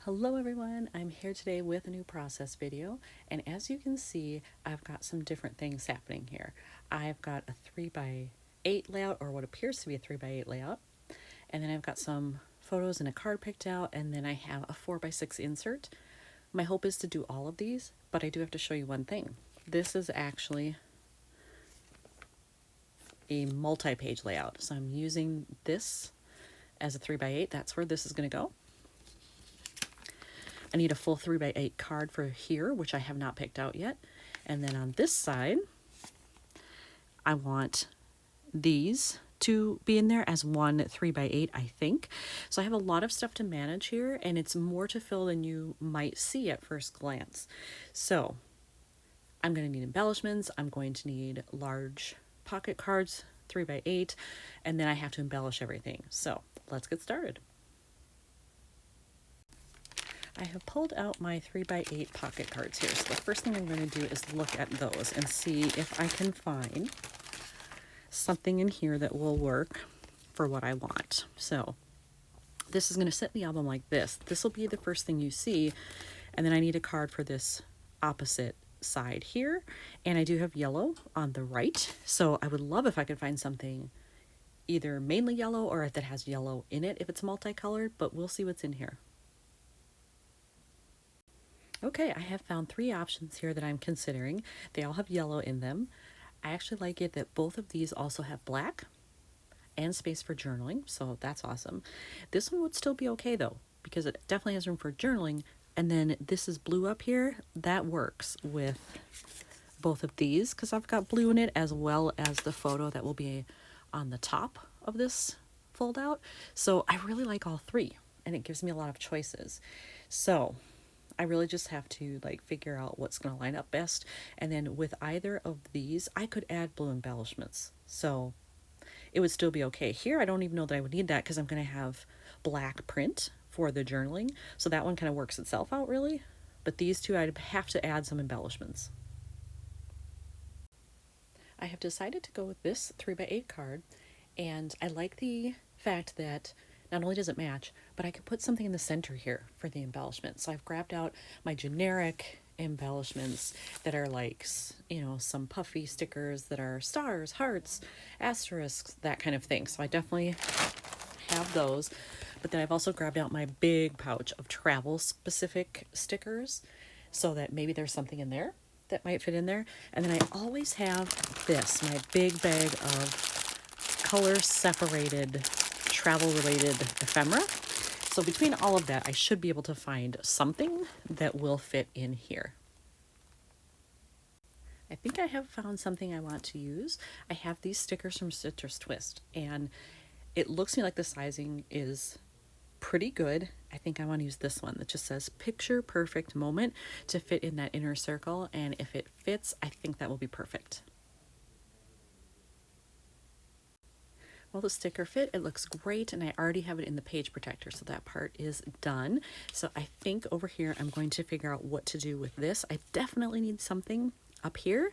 Hello everyone, I'm here today with a new process video, and as you can see I've got some different things happening here. I've got a 3x8 layout, or what appears to be a 3x8 layout, and then I've got some photos and a card picked out, and then I have a 4x6 insert. My hope is to do all of these, but I do have to show you one thing. This is actually a multi-page layout, so I'm using this as a 3x8. That's where this is going to go. I need a full 3x8 card for here, which I have not picked out yet. And then on this side, I want these to be in there as one 3x8, I think. So I have a lot of stuff to manage here, and it's more to fill than you might see at first glance. So I'm going to need embellishments. I'm going to need large pocket cards, 3x8, and then I have to embellish everything. So let's get started. I have pulled out my 3x8 pocket cards here. So the first thing I'm going to do is look at those and see if I can find something in here that will work for what I want. So this is going to sit in the album like this. This will be the first thing you see. And then I need a card for this opposite side here. And I do have yellow on the right. So I would love if I could find something either mainly yellow or that has yellow in it if it's multicolored, but we'll see what's in here. Okay, I have found 3 options here that I'm considering. They all have yellow in them. I actually like it that both of these also have black and space for journaling, so that's awesome. This one would still be okay though, because it definitely has room for journaling. And then this is blue up here. That works with both of these because I've got blue in it, as well as the photo that will be on the top of this fold out. So I really like all 3, and it gives me a lot of choices. So I really just have to figure out what's going to line up best. And then with either of these, I could add blue embellishments. So it would still be okay. Here, I don't even know that I would need that because I'm going to have black print for the journaling. So that one kind of works itself out really. But these two, I'd have to add some embellishments. I have decided to go with this 3x8 card. And I like the fact that not only does it match, but I can put something in the center here for the embellishment. So I've grabbed out my generic embellishments that are some puffy stickers that are stars, hearts, asterisks, that kind of thing. So I definitely have those. But then I've also grabbed out my big pouch of travel specific stickers so that maybe there's something in there that might fit in there. And then I always have this, my big bag of color separated travel related ephemera. So between all of that, I should be able to find something that will fit in here. I think I have found something I want to use. I have these stickers from Citrus Twist, and it looks to me like the sizing is pretty good. I think I want to use this one that just says picture perfect moment to fit in that inner circle, and if it fits, I think that will be perfect. Well, the sticker fit, it looks great, and I already have it in the page protector, so that part is done. So I think over here I'm going to figure out what to do with this. I definitely need something up here,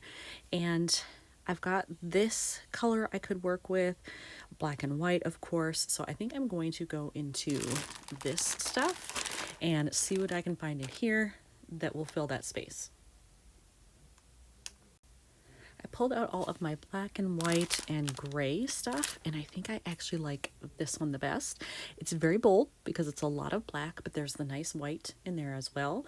and I've got this color I could work with, black and white, of course. So I think I'm going to go into this stuff and see what I can find in here that will fill that space. I pulled out all of my black and white and gray stuff, and I think I actually like this one the best. It's very bold because it's a lot of black, but there's the nice white in there as well.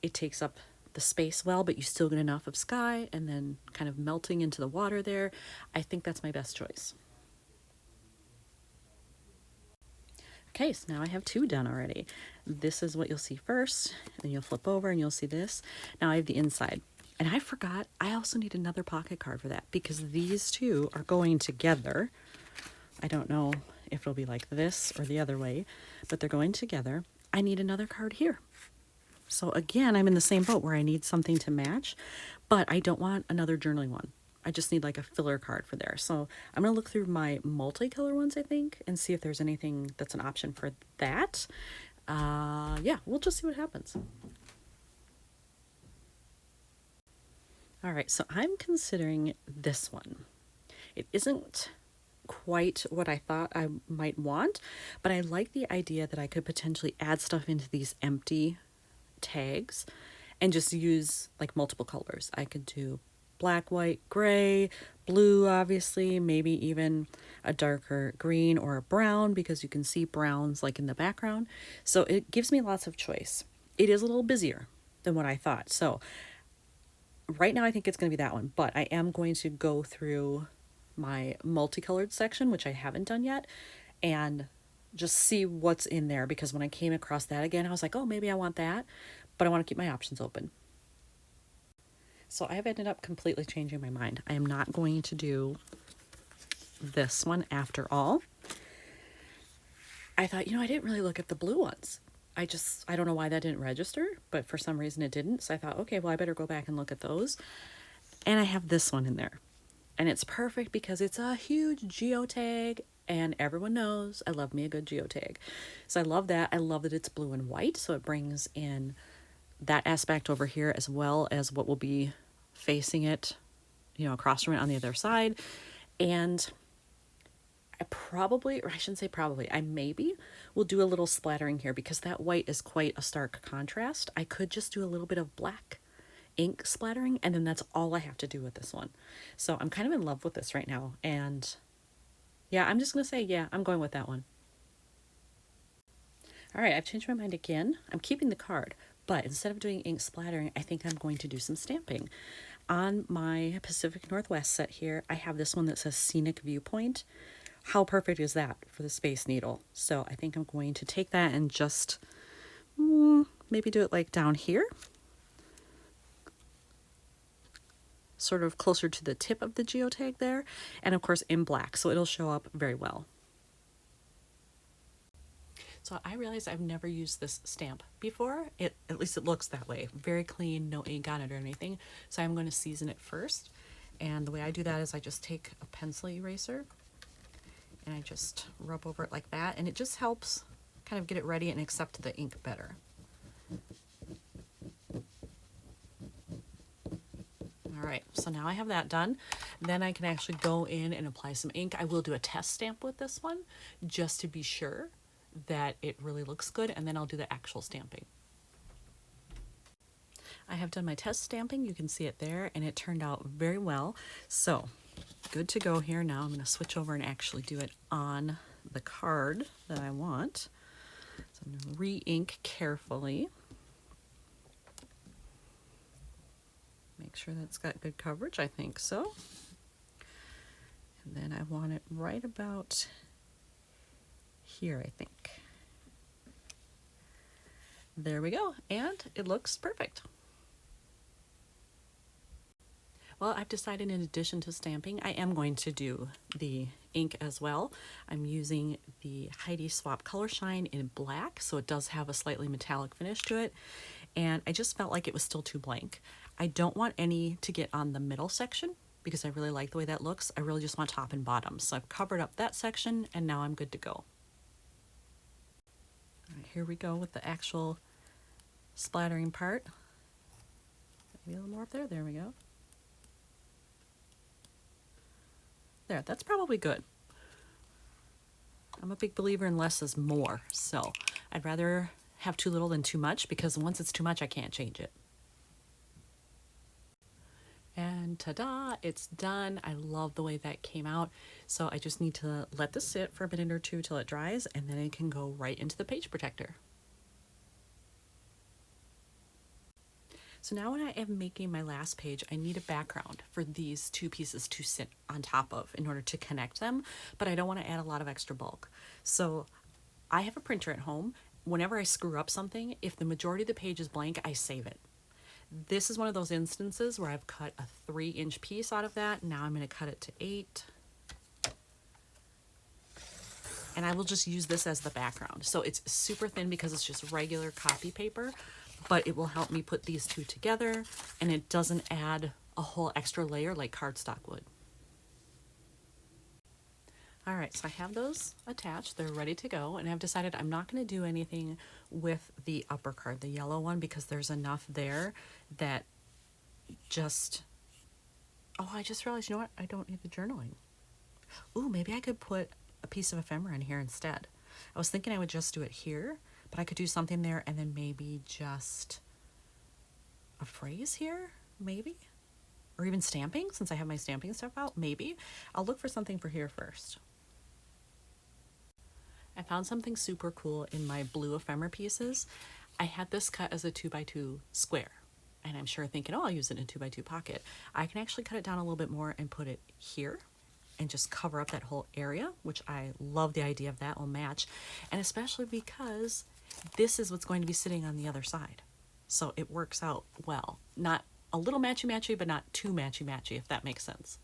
It takes up the space well, but you still get enough of sky and then kind of melting into the water there. I think that's my best choice. Okay, so now I have 2 done already. This is what you'll see first, and you'll flip over and you'll see this. Now I have the inside. And I forgot, I also need another pocket card for that because these 2 are going together. I don't know if it'll be like this or the other way, but they're going together. I need another card here. So again, I'm in the same boat where I need something to match, but I don't want another journaling one. I just need a filler card for there. So I'm going to look through my multicolor ones, I think, and see if there's anything that's an option for that. Yeah, we'll just see what happens. All right, so I'm considering this one. It isn't quite what I thought I might want, but I like the idea that I could potentially add stuff into these empty tags and just use like multiple colors. I could do black, white, gray, blue, obviously, maybe even a darker green or a brown, because you can see browns like in the background. So it gives me lots of choice. It is a little busier than what I thought. So right now I think it's going to be that one, but I am going to go through my multicolored section, which I haven't done yet, and just see what's in there, because when I came across that again, I was like, oh, maybe I want that, but I want to keep my options open. So I have ended up completely changing my mind. I am not going to do this one after all. I thought, I didn't really look at the blue ones. I don't know why that didn't register, but for some reason it didn't. So I thought, okay, well, I better go back and look at those. And I have this one in there. And it's perfect because it's a huge geotag, and everyone knows I love me a good geotag. So I love that. I love that it's blue and white, so it brings in that aspect over here as well as what will be facing it, across from it on the other side. And I probably, or I shouldn't say probably, I maybe will do a little splattering here because that white is quite a stark contrast. I could just do a little bit of black ink splattering, and then that's all I have to do with this one. So I'm kind of in love with this right now, and yeah, I'm just gonna say, yeah, I'm going with that one. All right, I've changed my mind again. I'm keeping the card, but instead of doing ink splattering, I think I'm going to do some stamping. On my Pacific Northwest set here, I have this one that says Scenic Viewpoint. How perfect is that for the Space Needle? So I think I'm going to take that and just maybe do it like down here, sort of closer to the tip of the geotag there, and of course in black, so it'll show up very well. So I realize I've never used this stamp before. At least it looks that way. Very clean, no ink on it or anything. So I'm going to season it first. And the way I do that is I just take a pencil eraser and I just rub over it like that. And it just helps kind of get it ready and accept the ink better. All right, so now I have that done. Then I can actually go in and apply some ink. I will do a test stamp with this one just to be sure that it really looks good, and then I'll do the actual stamping. I have done my test stamping. You can see it there, and it turned out very well. So good to go here. Now I'm going to switch over and actually do it on the card that I want. So I'm going to re-ink carefully. Make sure that's got good coverage. I think so. And then I want it right about here, I think. There we go, and it looks perfect. Well, I've decided in addition to stamping, I am going to do the ink as well. I'm using the Heidi Swap Color Shine in black, so it does have a slightly metallic finish to it, and I just felt like it was still too blank. I don't want any to get on the middle section because I really like the way that looks. I really just want top and bottom, so I've covered up that section, and now I'm good to go. All right, here we go with the actual splattering part. Maybe a little more up there. There we go. There, that's probably good. I'm a big believer in less is more, so I'd rather have too little than too much, because once it's too much, I can't change it. And ta-da, it's done. I love the way that came out. So I just need to let this sit for a minute or two till it dries, and then it can go right into the page protector. So now when I am making my last page, I need a background for these two pieces to sit on top of in order to connect them, but I don't want to add a lot of extra bulk. So I have a printer at home. Whenever I screw up something, if the majority of the page is blank, I save it. This is one of those instances where I've cut a 3-inch piece out of that. Now I'm going to cut it to 8. And I will just use this as the background. So it's super thin because it's just regular copy paper, but it will help me put these two together, and it doesn't add a whole extra layer like cardstock would. All right, so I have those attached. They're ready to go, and I've decided I'm not going to do anything with the upper card, the yellow one, because there's enough there that just... Oh, I just realized, you know what? I don't need the journaling. Ooh, maybe I could put a piece of ephemera in here instead. I was thinking I would just do it here, but I could do something there and then maybe just a phrase here, maybe? Or even stamping, since I have my stamping stuff out, maybe. I'll look for something for here first. I found something super cool in my blue ephemera pieces. I had this cut as a 2x2 square, and I'm sure thinking, oh, I'll use it in a 2x2 pocket. I can actually cut it down a little bit more and put it here and just cover up that whole area, which I love the idea of that will match. And especially because this is what's going to be sitting on the other side. So it works out well. Not a little matchy-matchy, but not too matchy-matchy, if that makes sense.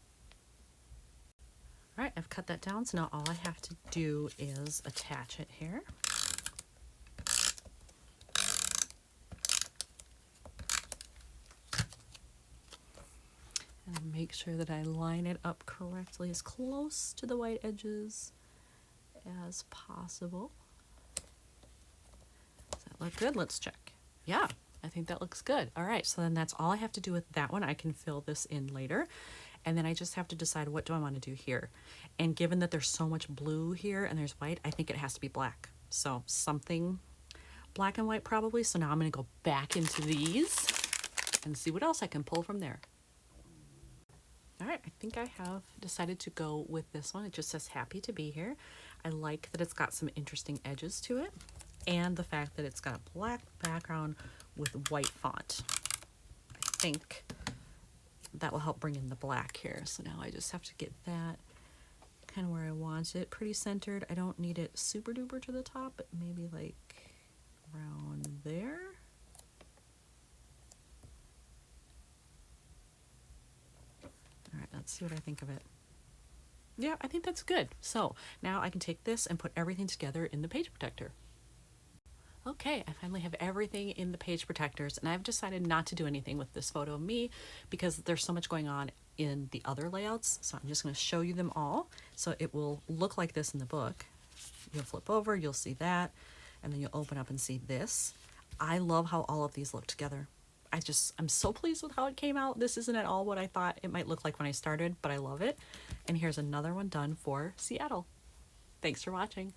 All right, I've cut that down, so now all I have to do is attach it here. And make sure that I line it up correctly, as close to the white edges as possible. Does that look good? Let's check. Yeah, I think that looks good. All right, so then that's all I have to do with that one. I can fill this in later. And then I just have to decide, what do I want to do here? And given that there's so much blue here and there's white, I think it has to be black. So something black and white probably. So now I'm going to go back into these and see what else I can pull from there. All right, I think I have decided to go with this one. It just says happy to be here. I like that it's got some interesting edges to it, and the fact that it's got a black background with white font. I think that will help bring in the black here. So now I just have to get that kind of where I want it, pretty centered. I don't need it super duper to the top, but maybe like around there. All right, let's see what I think of it. Yeah, I think that's good. So now I can take this and put everything together in the page protector. Okay, I finally have everything in the page protectors, and I've decided not to do anything with this photo of me because there's so much going on in the other layouts. So I'm just going to show you them all. So it will look like this in the book. You'll flip over, you'll see that, and then you'll open up and see this. I love how all of these look together. I'm so pleased with how it came out. This isn't at all what I thought it might look like when I started, but I love it. And here's another one done for Seattle. Thanks for watching.